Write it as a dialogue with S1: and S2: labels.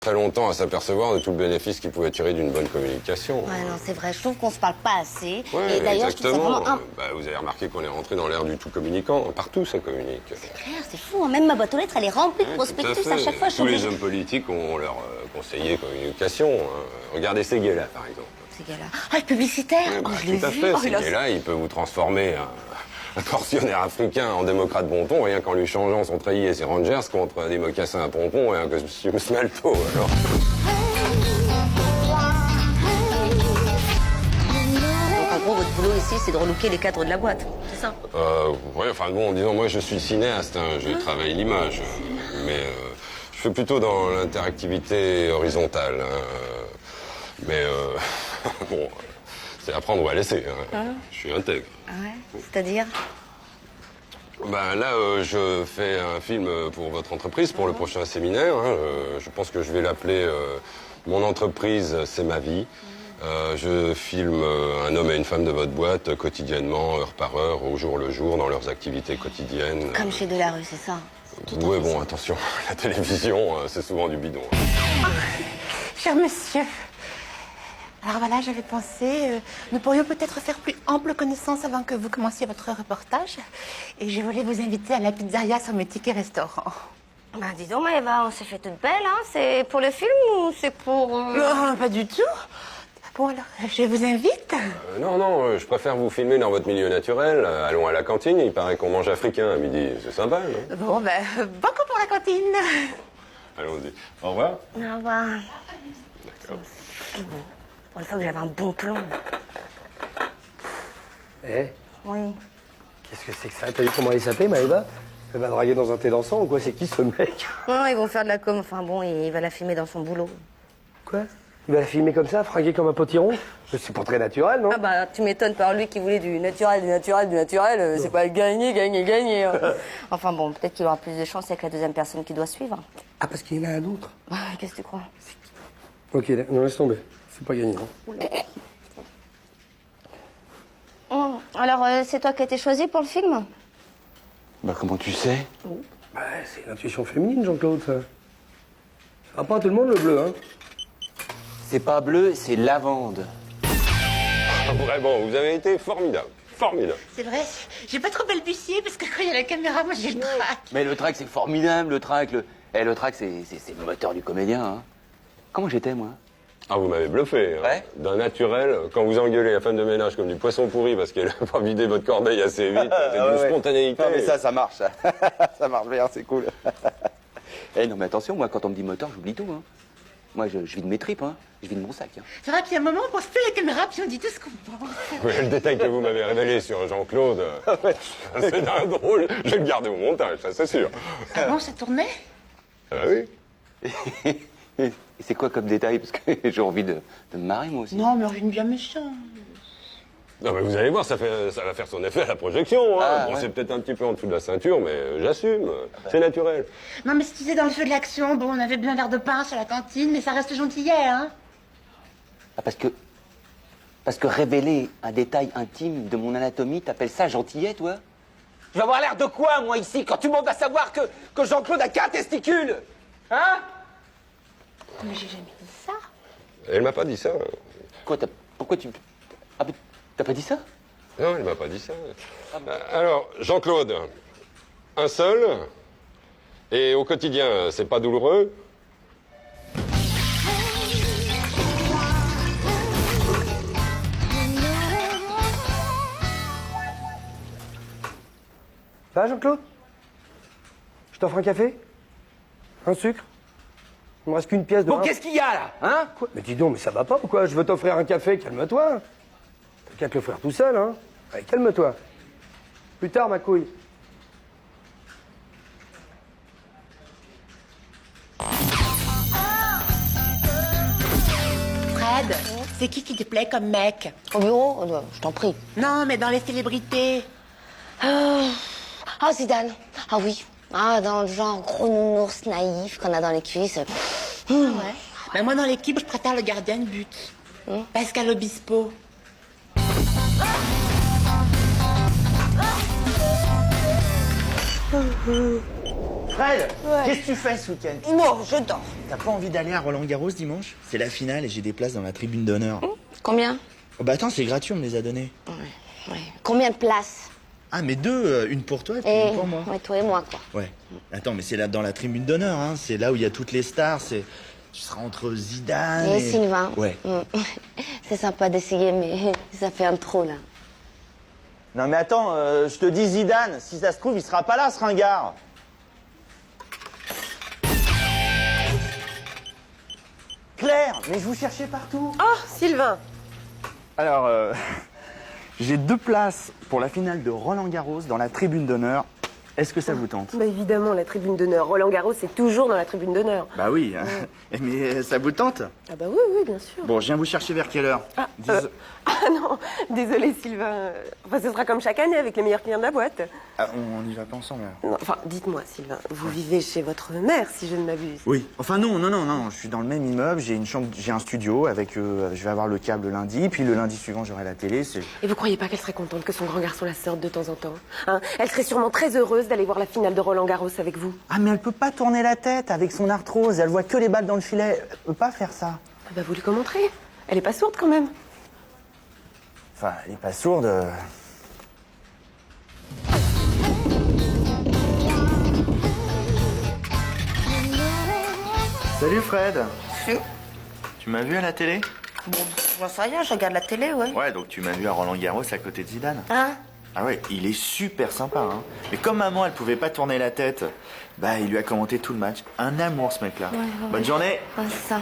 S1: très longtemps à s'apercevoir de tout le bénéfice qu'il pouvait tirer d'une bonne communication.
S2: Ouais, non, c'est vrai, je trouve qu'on se parle pas assez.
S1: Ouais,
S2: et d'ailleurs, je trouve ça
S1: exactement.
S2: vraiment...
S1: Vous avez remarqué qu'on est rentré dans l'ère du tout communicant. Partout, ça communique.
S2: C'est clair, c'est fou, hein. Même ma boîte aux lettres, elle est remplie de prospectus à chaque fois.
S1: Tous les hommes politiques ont leur conseiller communication. Regardez Séguéla, par exemple.
S2: Séguéla. Ah, le publicitaire je l'ai
S1: tout à
S2: vu.
S1: fait.
S2: Oh,
S1: Séguéla, il peut vous transformer un tortionnaire africain en démocrate bon ton, rien qu'en lui changeant son treillis et ses Rangers contre des mocassins à pompons et un costume smalto, alors.
S2: Donc, en gros, votre boulot ici, c'est de relooker les cadres de la boîte, c'est ça?
S1: Ouais, enfin bon, disons, moi je suis cinéaste, hein, je travaille l'image, mais je fais plutôt dans l'interactivité horizontale. Mais bon, c'est à prendre ou à laisser. Hein. Je suis intègre.
S2: Ah ouais? C'est-à-dire?
S1: Ben là, je fais un film pour votre entreprise, pour le prochain séminaire. Hein. Je pense que je vais l'appeler Mon entreprise, c'est ma vie. Je filme un homme et une femme de votre boîte quotidiennement, heure par heure, au jour le jour, dans leurs activités quotidiennes.
S2: Comme chez Delarue, c'est ça?
S1: Oui, bon, attention, la télévision, c'est souvent du bidon.
S3: Cher monsieur, alors voilà, j'avais pensé, nous pourrions peut-être faire plus ample connaissance avant que vous commenciez votre reportage. Et je voulais vous inviter à la pizzeria sur mes tickets restaurants.
S2: Ben dis donc, Maëva, on s'est fait toute belle, hein? C'est pour le film ou c'est pour...
S3: Non, pas du tout. Bon alors, je vous invite.
S1: Non, je préfère vous filmer dans votre milieu naturel. Allons à la cantine, il paraît qu'on mange africain à midi. C'est sympa, non?
S3: Bon, ben, beaucoup pour la cantine.
S1: Allons-y. Au revoir.
S2: Au revoir.
S1: D'accord.
S2: C'est bon. Pour une fois que j'avais un bon plan.
S4: Eh,
S2: Oui.
S4: qu'est-ce que c'est que ça? T'as vu comment il s'appelle, Maëva? Elle va draguer dans un thé dansant ou quoi? C'est qui ce mec?
S2: Non, ils vont faire de la com. Enfin bon, il va la filmer dans son boulot.
S4: Quoi? Il va la filmer comme ça, fringuer comme un potiron? C'est pas très naturel, non?
S2: Ah bah, tu m'étonnes par lui qui voulait du naturel. C'est pas gagner. Hein. Enfin bon, peut-être qu'il aura plus de chance avec la deuxième personne qui doit suivre.
S4: Ah, parce qu'il y en a un autre?
S2: Qu'est-ce que tu crois?
S4: Ok, non, laisse tomber. C'est pas gagné, non?
S2: Alors, c'est toi qui as été choisi pour le film?
S5: Bah comment tu sais?
S4: Bah, c'est l'intuition féminine, Jean-Claude, ça. Ça va pas à tout le monde, le bleu, hein?
S5: C'est pas bleu, c'est lavande.
S1: Vraiment, vous avez été formidable. Formidable.
S3: C'est vrai, j'ai pas trop balbutié parce que quand il y a la caméra, moi j'ai le trac.
S5: Mais le track, c'est formidable, le track. Le track, c'est le moteur du comédien, hein. Comment j'étais, moi?
S1: Ah, vous m'avez bluffé. Hein.
S5: Ouais.
S1: D'un naturel, quand vous engueulez la femme de ménage comme du poisson pourri parce qu'elle n'a pas vidé votre corbeille assez vite, c'est d'une spontanéité.
S5: Non, mais ça marche. Ça marche bien, c'est cool. Eh non, mais attention, moi, quand on me dit moteur, j'oublie tout, hein. Moi, je vis de mes tripes, hein. Je vis de mon sac, hein.
S3: C'est vrai qu'il y a un moment, on pense plus à la caméra, puis on dit tout ce qu'on pense.
S1: Oui, le détail que vous m'avez révélé sur Jean-Claude, c'est d'un drôle. Je vais le garder au montage, ça c'est sûr.
S3: Ah bon, ça tournait?
S1: Ah bah oui.
S5: Et c'est quoi comme détail? Parce que j'ai envie de me marrer, moi aussi.
S3: Non, mais rien de bien méchant.
S1: Non, mais vous allez voir, ça va faire son effet à la projection. Hein.
S5: Ah,
S1: Bon,
S5: ouais.
S1: c'est peut-être un petit peu en dessous de la ceinture, mais j'assume. C'est naturel.
S3: Non, mais si tu sais, dans le feu de l'action, bon, on avait bien l'air de pain sur la cantine, mais ça reste gentillet, hein.
S5: Ah, parce que révéler un détail intime de mon anatomie, t'appelles ça gentillet, toi? Je vais avoir l'air de quoi, moi, ici, quand tout le monde va savoir que Jean-Claude a qu'un testicule? Hein?
S3: Mais j'ai jamais dit ça.
S1: Elle m'a pas dit ça.
S5: Quoi, pourquoi tu... Ah, mais t'as pas dit ça?
S1: Non, elle m'a pas dit ça. Alors, Jean-Claude, un seul, et au quotidien, c'est pas douloureux?
S4: Ça va, Jean-Claude? Je t'offre un café? Un sucre? Il me reste qu'une pièce de...
S5: Bon, qu'est-ce qu'il y a, là? Hein?
S4: Quoi? Mais dis donc, mais ça va pas ou quoi? Je veux t'offrir un café, calme-toi. T'as qu'à te l'offrir tout seul, hein? Allez, calme-toi. Plus tard, ma couille.
S3: Fred, c'est qui te plaît comme mec?
S2: Au bureau? Je t'en prie.
S3: Non, mais dans les célébrités.
S2: Ah, Zidane. Ah oui. Ah, dans le genre gros nounours naïf qu'on a dans les cuisses.
S3: Ouais. Ben moi, dans l'équipe, je préfère le gardien de but. Pascal Obispo.
S6: Fred, qu'est-ce que tu fais ce week-end?
S2: Bon, je dors.
S6: T'as pas envie d'aller à Roland-Garros dimanche? C'est la finale et j'ai des places dans la tribune d'honneur.
S2: Combien?
S6: Oh, bah attends, c'est gratuit, on me les a donnés.
S2: Ouais. Combien de places?
S6: Ah, mais deux, une pour toi et puis une pour moi.
S2: Ouais, toi et moi, quoi.
S6: Ouais. Attends, mais c'est là dans la tribune d'honneur, hein. C'est là où il y a toutes les stars. Tu seras entre Zidane
S2: Et Sylvain.
S6: Ouais.
S2: C'est sympa d'essayer, mais ça fait un trop, là.
S6: Non mais attends, je te dis Zidane, si ça se trouve, il sera pas là, ce ringard. Claire, mais je vous cherchais partout.
S7: Oh, Sylvain.
S6: Alors, j'ai 2 places pour la finale de Roland-Garros dans la tribune d'honneur. Est-ce que ça vous tente?
S7: Bah évidemment, la tribune d'honneur. Roland Garros, c'est toujours dans la tribune d'honneur.
S6: Bah oui, mais ça vous tente?
S7: Ah bah oui, oui, bien sûr.
S6: Bon, je viens vous chercher vers quelle heure?
S7: Ah non, désolé Sylvain. Enfin, ce sera comme chaque année avec les meilleurs clients de la boîte.
S6: Ah, on n'y va pas ensemble. Là.
S7: Non, enfin, dites-moi Sylvain, vous vivez chez votre mère, si je ne m'abuse.
S6: Oui. Enfin non, je suis dans le même immeuble, j'ai une chambre, j'ai un studio avec, je vais avoir le câble lundi, puis le lundi suivant j'aurai la télé, c'est...
S7: Et vous croyez pas qu'elle serait contente que son grand garçon la sorte de temps en temps, hein? Elle serait sûrement très heureuse d'aller voir la finale de Roland Garros avec vous.
S6: Ah mais elle peut pas tourner la tête avec son arthrose, elle voit que les balles dans le filet, elle peut pas faire ça.
S7: Ah bah vous lui commenterez. Elle est pas sourde quand même.
S6: Enfin, elle est pas sourde. Salut Fred. Tu m'as vu à la télé?
S2: Bon, j'en sais rien, je regarde la télé, ouais.
S6: Ouais, donc tu m'as vu à Roland-Garros à côté de Zidane.
S2: Hein?
S6: Ah ouais, il est super sympa, hein. Mais comme maman, elle pouvait pas tourner la tête, bah il lui a commenté tout le match. Un amour ce mec-là.
S2: Ouais.
S6: Bonne journée.
S2: Ouais, c'est ça.